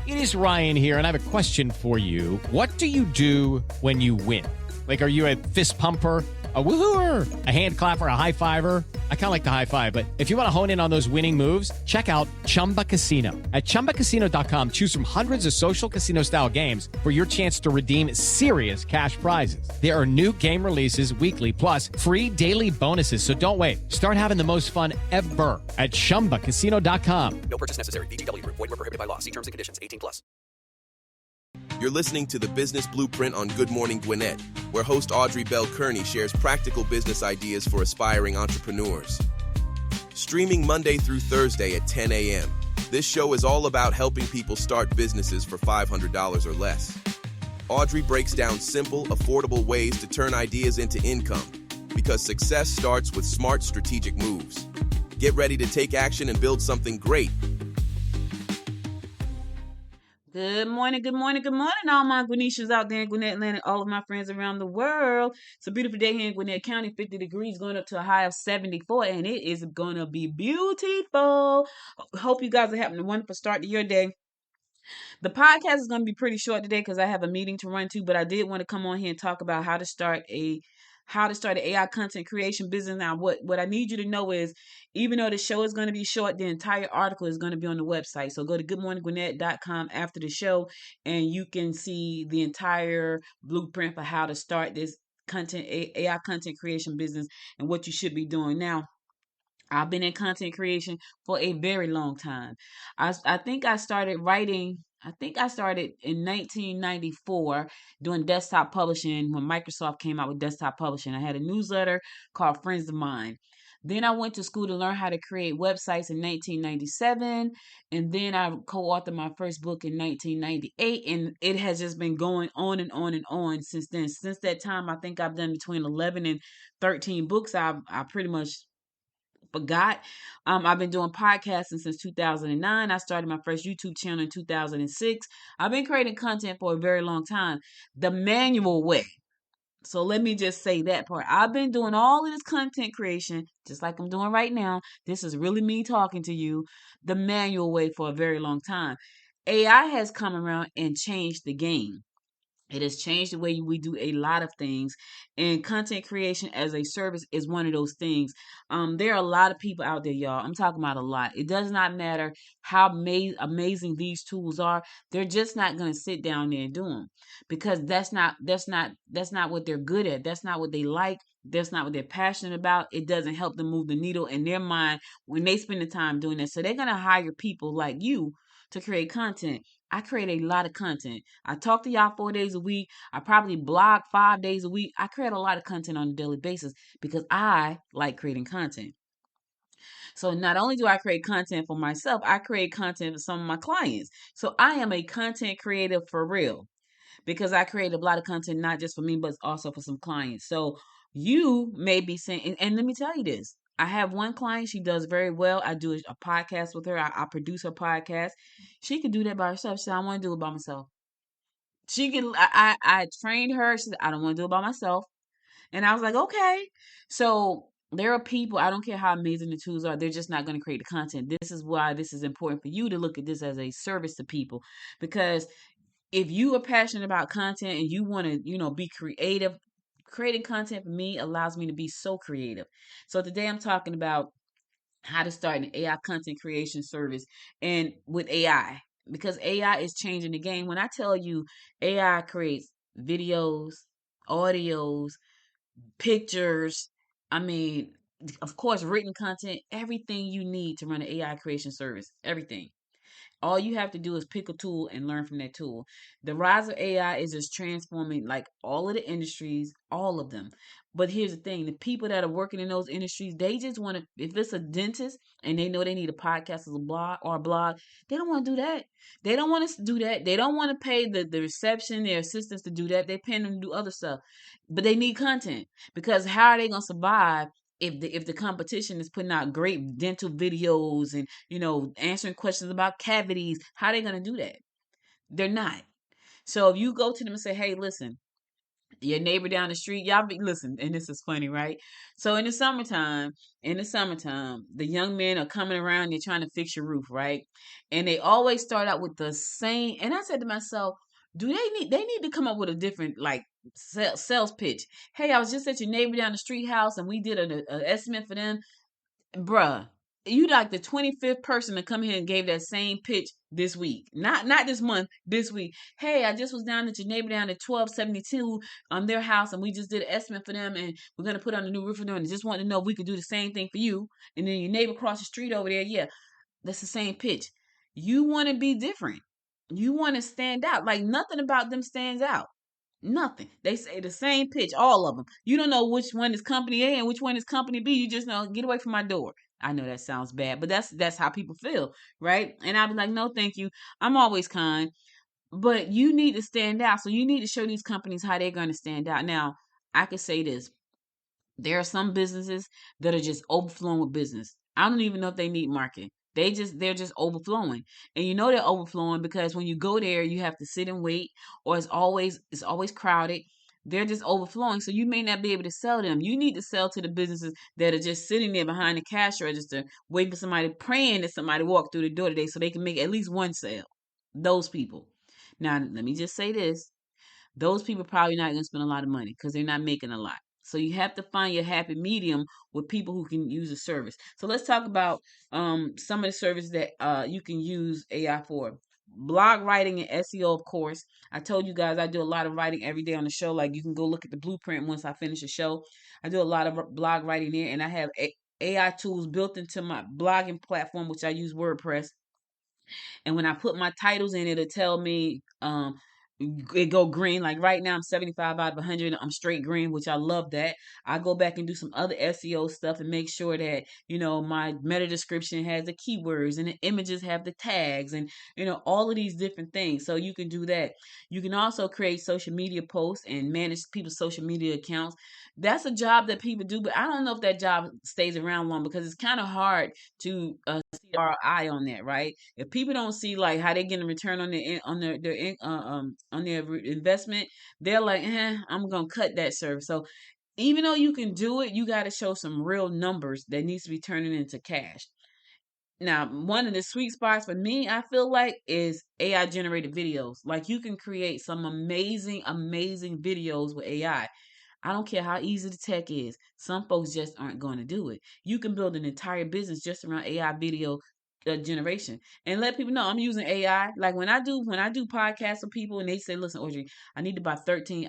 It is Ryan here, and I have a question for you. What do you do when you win? Like, are you a fist pumper, a woohooer, a hand clapper, a high fiver? I kind of like the high five, but if you want to hone in on those winning moves, check out Chumba Casino. At ChumbaCasino.com, choose from hundreds of social casino-style games for your chance to redeem serious cash prizes. There are new game releases weekly, plus free daily bonuses. So don't wait. Start having the most fun ever at ChumbaCasino.com. No purchase necessary. VGW Group. Void where prohibited by law. See terms and conditions. 18+. You're listening to The Business Blueprint on Good Morning Gwinnett, where host Audrey Bell Kearney shares practical business ideas for aspiring entrepreneurs. Streaming Monday through Thursday at 10 a.m., this show is all about helping people start businesses for $500 or less. Audrey breaks down simple, affordable ways to turn ideas into income, because success starts with smart, strategic moves. Get ready to take action and build something great. Good morning, all my Gwinnetians out there in Gwinnett, Atlanta, all of my friends around the world. It's a beautiful day here in Gwinnett County, 50 degrees, going up to a high of 74, and it is going to be beautiful. Hope you guys are having a wonderful start to your day. The podcast is going to be pretty short today because I have a meeting to run to, but I did want to come on here and talk about how to start an AI content creation business. Now, what I need you to know is, even though the show is going to be short, the entire article is going to be on the website. So go to goodmorninggwinnett.com after the show, and you can see the entire blueprint for how to start this AI content creation business and what you should be doing. Now, I've been in content creation for a very long time. I think I started writing. I think I started in 1994 doing desktop publishing when Microsoft came out with desktop publishing. I had a newsletter called Friends of Mine. Then I went to school to learn how to create websites in 1997. And then I co-authored my first book in 1998. And it has just been going on and on and on since then. Since that time, I think I've done between 11 and 13 books. I pretty much forgot. I've been doing podcasting since 2009. I started my first YouTube channel in 2006. I've been creating content for a very long time, the manual way. So let me just say that part. I've been doing all of this content creation, just like I'm doing right now. This is really me talking to you, the manual way, for a very long time. AI has come around and changed the game. It has changed the way we do a lot of things, and content creation as a service is one of those things. There are a lot of people out there, y'all. I'm talking about a lot. It does not matter how amazing these tools are. They're just not going to sit down there and do them, because that's not what they're good at. That's not what they like. That's not what they're passionate about. It doesn't help them move the needle in their mind when they spend the time doing that. So they're going to hire people like you to create content. I create a lot of content. I talk to y'all 4 days a week. I probably blog 5 days a week. I create a lot of content on a daily basis because I like creating content. So not only do I create content for myself, I create content for some of my clients. So I am a content creator for real, because I create a lot of content, not just for me, but also for some clients. So you may be saying, and let me tell you this. I have one client. She does very well. I do a podcast with her. I produce her podcast. She could do that by herself. She said, I want to do it by myself. She could. I trained her. She said, I don't want to do it by myself. And I was like, okay. So there are people, I don't care how amazing the tools are, they're just not going to create the content. This is why this is important for you to look at this as a service to people. Because if you are passionate about content and you want to, be creative, creating content for me allows me to be so creative. So today I'm talking about how to start an AI content creation service, and with AI, because AI is changing the game. When I tell you AI creates videos, audios, pictures, I mean, of course, written content, everything you need to run an AI creation service, everything. All you have to do is pick a tool and learn from that tool. The rise of AI is just transforming like all of the industries, all of them. But here's the thing, the people that are working in those industries, they just want to, if it's a dentist and they know they need a podcast or a blog, they don't want to do that. They don't want to do that. They don't want to pay the reception, their assistants to do that. They're paying them to do other stuff. But they need content, because how are they going to survive if the competition is putting out great dental videos and answering questions about cavities? How are they going to do that? They're not. So if you go to them and say, hey, listen, Your neighbor down the street, y'all be listen, and this is funny, right? So in the summertime, the young men are coming around, they're trying to fix your roof, right? And they always start out with the same. And I said to myself, do they need to come up with a different like sales pitch? Hey, I was just at your neighbor down the street house, and we did an estimate for them. Bruh, you like the 25th person to come here and gave that same pitch this week. Not this month, this week. Hey, I just was down at your neighbor down at 1272 on their house, and we just did an estimate for them, and we're gonna put on a new roof for them, and just wanted to know if we could do the same thing for you. And then your neighbor across the street over there, yeah, that's the same pitch. You want to be different. You want to stand out. Like nothing about them stands out. Nothing. They say the same pitch, all of them. You don't know which one is company A and which one is company B. You just know, get away from my door. I know that sounds bad, but that's how people feel, right? And I'll be like, no, thank you. I'm always kind, but you need to stand out. So you need to show these companies how they're going to stand out. Now, I could say this: there are some businesses that are just overflowing with business. I don't even know if they need marketing. They're just overflowing. And you know they're overflowing because when you go there, you have to sit and wait, or it's always crowded. They're just overflowing. So you may not be able to sell them. You need to sell to the businesses that are just sitting there behind the cash register, waiting for somebody, praying that somebody walk through the door today so they can make at least one sale. Those people. Now, let me just say this: those people probably not going to spend a lot of money because they're not making a lot. So you have to find your happy medium with people who can use the service. So let's talk about some of the services that you can use AI for. Blog writing and SEO, of course. I told you guys I do a lot of writing every day on the show. Like you can go look at the blueprint once I finish the show. I do a lot of blog writing there, and I have AI tools built into my blogging platform, which I use WordPress. And when I put my titles in, it'll tell me it go green. Like right now, I'm 75 out of 100. I'm straight green, which I love that. I go back and do some other SEO stuff and make sure that, my meta description has the keywords and the images have the tags and, all of these different things. So you can do that. You can also create social media posts and manage people's social media accounts. That's a job that people do, but I don't know if that job stays around long because it's kind of hard to see our eye on that, right? If people don't see like how they getting a return on on their investment, they're like, I'm gonna cut that service. So even though you can do it, you got to show some real numbers that needs to be turning into cash. Now, one of the sweet spots for me, I feel like, is AI generated videos. Like you can create some amazing, amazing videos with AI. I don't care how easy the tech is. Some folks just aren't going to do it. You can build an entire business just around AI video generation and let people know I'm using AI. Like when I do podcasts with people and they say, "Listen, Audrey, I need to buy 13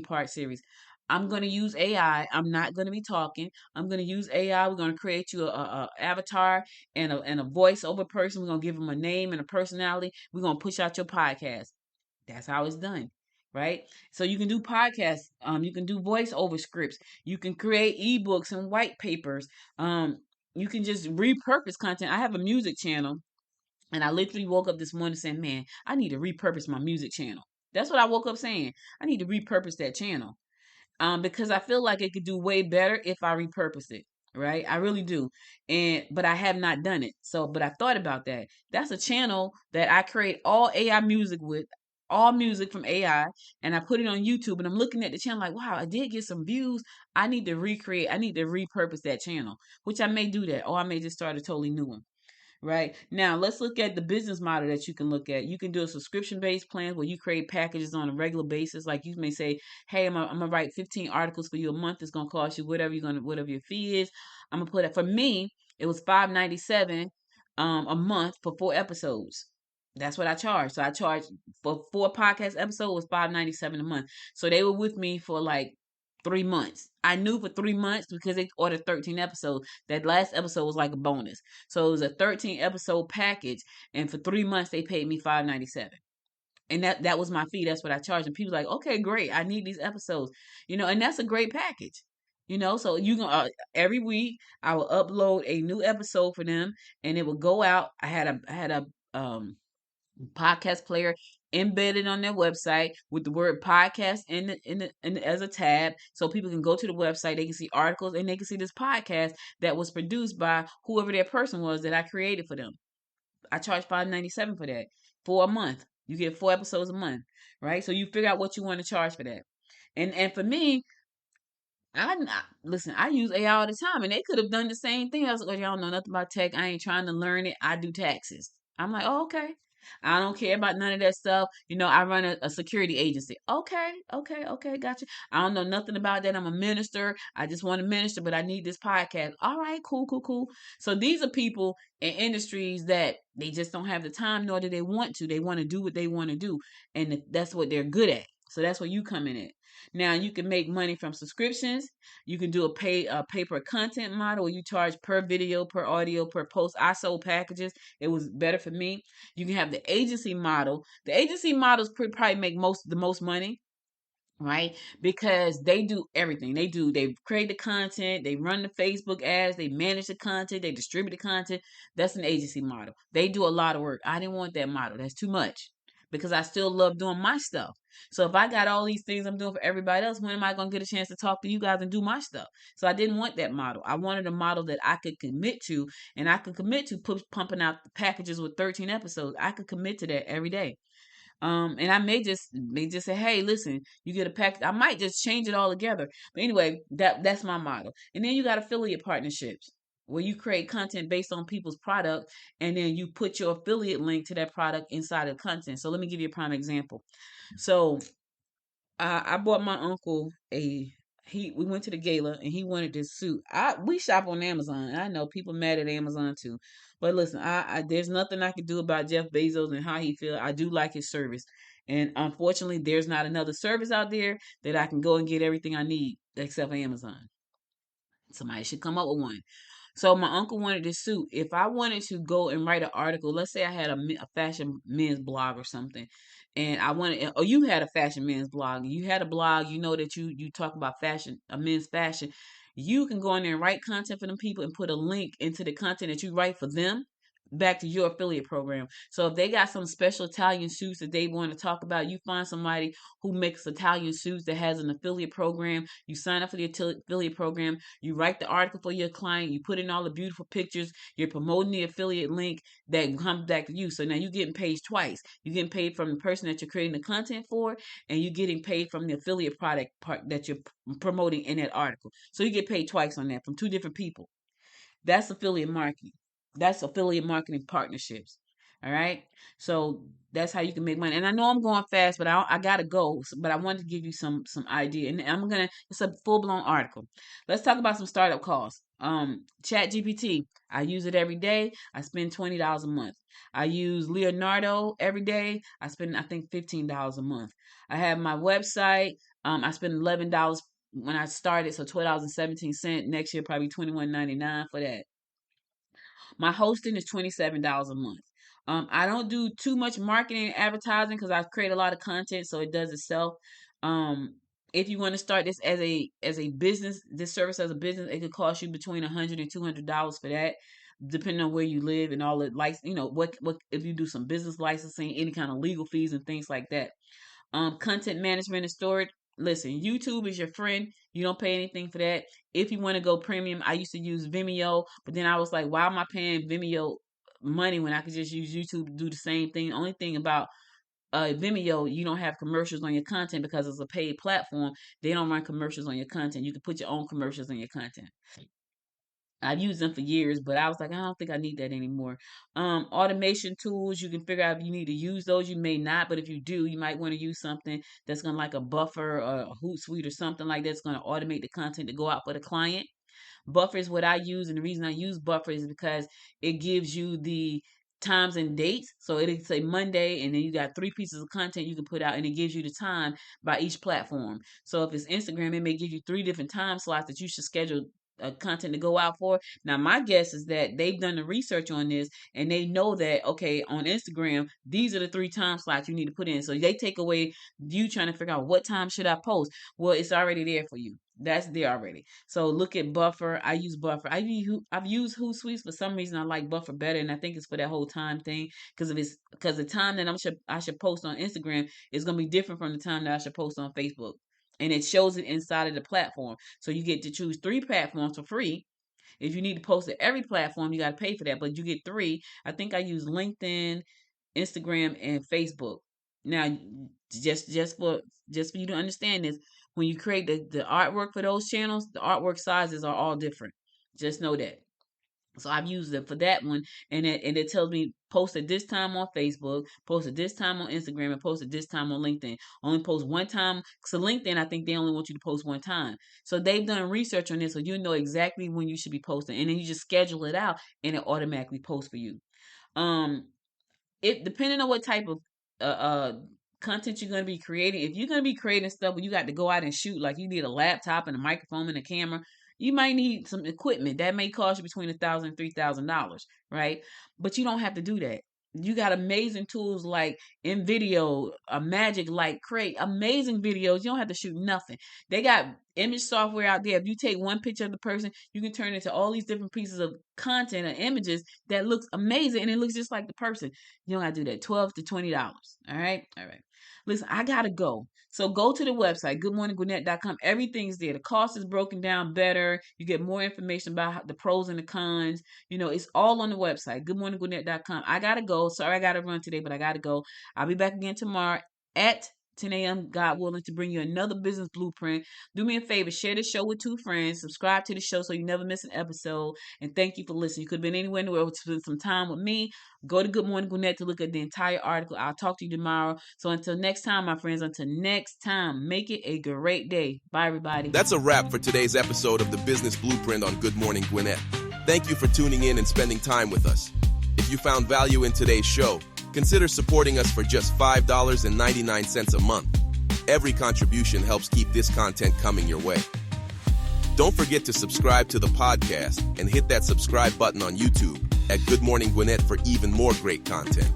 part series." I'm going to use AI. I'm not going to be talking. I'm going to use AI. We're going to create you a avatar and a voiceover person. We're going to give them a name and a personality. We're going to push out your podcast. That's how it's done, right? So you can do podcasts. You can do voiceover scripts. You can create ebooks and white papers. You can just repurpose content. I have a music channel, and I literally woke up this morning saying, "Man, I need to repurpose my music channel." That's what I woke up saying. I need to repurpose that channel because I feel like it could do way better if I repurpose it. Right, I really do, but I have not done it. So, but I thought about that. That's a channel that I create all AI music with, all music from AI, and I put it on YouTube. And I'm looking at the channel like, wow, I did get some views. I need to recreate. I need to repurpose that channel, which I may do that, or I may just start a totally new one. Right now, let's look at the business model that you can look at. You can do a subscription based plan where you create packages on a regular basis. Like you may say, "Hey, I'm gonna write 15 articles for you a month. It's gonna cost you whatever your fee is. I'm gonna put it for me. It was $5.97 a month for 4 episodes. That's what I charge. So I charge for 4 podcast episodes was $5.97 a month. So they were with me for like 3 months. I knew for 3 months because they ordered 13 episodes. That last episode was like a bonus. So it was a 13 episode package, and for 3 months they paid me $5.97. And that was my fee. That's what I charged. And people like, okay, great. I need these episodes, and that's a great package. So you can every week I will upload a new episode for them, and it will go out. I had a podcast player embedded on their website with the word podcast as a tab, so people can go to the website, they can see articles, and they can see this podcast that was produced by whoever that person was that I created for them. I charge $5.97 for that for a month. You get 4 episodes a month, right? So you figure out what you want to charge for that. And for me, listen. I use AI all the time, and they could have done the same thing. I was like, y'all don't know nothing about tech. I ain't trying to learn it. I do taxes. I'm like, oh, okay. I don't care about none of that stuff. I run a security agency. Okay, okay, okay, gotcha. I don't know nothing about that. I'm a minister. I just want to minister, but I need this podcast. All right, cool, cool, cool. So these are people in industries that they just don't have the time, nor do they want to. They want to do what they want to do, and that's what they're good at. So that's where you come in at. Now you can make money from subscriptions. You can do a pay per content model where you charge per video, per audio, per post. I sold packages. It was better for me. You can have the agency model. The agency models probably make the most money, right? Because they do everything. They create the content, they run the Facebook ads, they manage the content, they distribute the content. That's an agency model. They do a lot of work. I didn't want that model. That's too much because I still love doing my stuff. So if I got all these things I'm doing for everybody else, when am I going to get a chance to talk to you guys and do my stuff? So I didn't want that model. I wanted a model that I could commit to, and I could commit to pumping out the packages with 13 episodes. I could commit to that every day. And I may just say, hey, listen, you get a package. I might just change it all together. But anyway, that's my model. And then you got affiliate partnerships where you create content based on people's product, and then you put your affiliate link to that product inside of the content. So let me give you a prime example. So I bought my uncle we went to the gala and he wanted this suit. We shop on Amazon. I know people mad at Amazon too. But listen, I there's nothing I can do about Jeff Bezos and how he feel. I do like his service. And unfortunately, there's not another service out there that I can go and get everything I need except for Amazon. Somebody should come up with one. So my uncle wanted this suit. If I wanted to go and write an article, let's say I had a fashion men's blog or something, and I wanted, or you had a fashion men's blog, you had a blog, that you talk about fashion, a men's fashion. You can go in there and write content for them people and put a link into the content that you write for them back to your affiliate program. So if they got some special Italian suits that they want to talk about, you find somebody who makes Italian suits that has an affiliate program. You sign up for the affiliate program. You write the article for your client. You put in all the beautiful pictures. You're promoting the affiliate link that comes back to you. So now you're getting paid twice. You're getting paid from the person that you're creating the content for, and you're getting paid from the affiliate product part that you're promoting in that article. So you get paid twice on that from two different people. That's affiliate marketing. That's affiliate marketing partnerships. All right. So that's how you can make money. And I know I'm going fast, but I gotta go. But I wanted to give you some idea. And it's a full blown article. Let's talk about some startup costs. Chat GPT. I use it every day. I spend $20 a month. I use Leonardo every day. I spend I think $15 a month. I have my website. I spend $11 when I started, so $12.17. Next year probably $21.99 for that. My hosting is $27 a month. I don't do too much marketing and advertising because I create a lot of content, so it does itself. Um, if you want to start this as a business, this service as a business, it could cost you between $100 and $200 for that, depending on where you live and all the what if you do some business licensing, any kind of legal fees and things like that. Content management and storage. Listen, YouTube is your friend. You don't pay anything for that. If you want to go premium, I used to use Vimeo, but then I was like, why am I paying Vimeo money when I could just use YouTube to do the same thing? Only thing about Vimeo, you don't have commercials on your content because it's a paid platform. They don't run commercials on your content. You can put your own commercials on your content. I've used them for years, but I was like, I don't think I need that anymore. Automation tools, you can figure out if you need to use those. You may not, but if you do, you might want to use something that's going to like a Buffer or a Hootsuite or something like that's going to automate the content to go out for the client. Buffer is what I use, and the reason I use Buffer is because it gives you the times and dates. So it'll say Monday, and then you got 3 pieces of content you can put out, and it gives you the time by each platform. So if it's Instagram, it may give you 3 different time slots that you should schedule content to go out for. Now, my guess is that they've done the research on this and they know that, okay, on Instagram, these are the 3 time slots you need to put in. So they take away you trying to figure out what time should I post. Well, it's already there for you. That's there already. So look at Buffer. I use Buffer. I've used Hootsuite. For some reason I like Buffer better, and I think it's for that whole time thing. Because the time that I should post on Instagram is gonna be different from the time that I should post on Facebook, and it shows it inside of the platform. So you get to choose 3 platforms for free. If you need to post to every platform, you got to pay for that, but you get 3. I think I use LinkedIn, Instagram, and Facebook. Now, just for you to understand this, when you create the artwork for those channels, the artwork sizes are all different. Just know that. So I've used it for that one, and it tells me post at this time on Facebook, post at this time on Instagram, and post at this time on LinkedIn. Only post one time. So LinkedIn, I think they only want you to post one time. So they've done research on this, so you know exactly when you should be posting, and then you just schedule it out, and it automatically posts for you. It depending on what type of uh, uh content you're going to be creating. If you're going to be creating stuff where you got to go out and shoot, like you need a laptop and a microphone and a camera, you might need some equipment that may cost you between $1,000 and $3,000, right? But you don't have to do that. You got amazing tools like InVideo, Magic Light, Create, amazing videos. You don't have to shoot nothing. They got image software out there. If you take one picture of the person, you can turn it into all these different pieces of content or images that looks amazing, and it looks just like the person. You don't have to do that. $12 to $20. All right. Listen, I gotta go. So go to the website, goodmorninggwinnett.com. Everything's there. The cost is broken down better. You get more information about the pros and the cons. It's all on the website, goodmorninggwinnett.com. I gotta go. Sorry I gotta run today, but I gotta go. I'll be back again tomorrow at 10 a.m., God willing, to bring you another business blueprint. Do me a favor, share the show with 2 friends, subscribe to the show so you never miss an episode, and thank you for listening. You could have been anywhere in the world to spend some time with me. Go to Good Morning Gwinnett to look at the entire article. I'll talk to you tomorrow. So until next time, my friends, make it a great day. Bye, everybody. That's a wrap for today's episode of the Business Blueprint on Good Morning Gwinnett. Thank you for tuning in and spending time with us. If you found value in today's show, consider supporting us for just $5.99 a month. Every contribution helps keep this content coming your way. Don't forget to subscribe to the podcast and hit that subscribe button on YouTube at Good Morning Gwinnett for even more great content.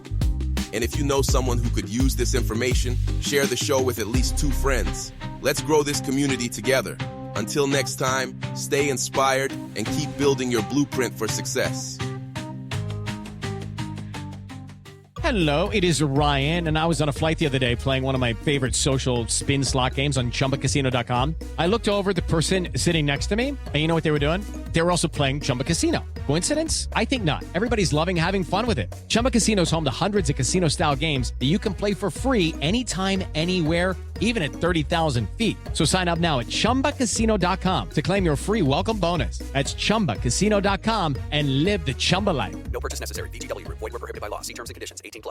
And if you know someone who could use this information, share the show with at least 2 friends. Let's grow this community together. Until next time, stay inspired and keep building your blueprint for success. Hello, it is Ryan, and I was on a flight the other day playing one of my favorite social spin slot games on ChumbaCasino.com. I looked over at the person sitting next to me, and you know what they were doing? They were also playing Chumba Casino. Coincidence? I think not. Everybody's loving having fun with it. Chumba Casino is home to hundreds of casino-style games that you can play for free anytime, anywhere, even at 30,000 feet. So sign up now at ChumbaCasino.com to claim your free welcome bonus. That's ChumbaCasino.com and live the Chumba life. No purchase necessary. VGW Group. Void where prohibited by law. See terms and conditions. 18+.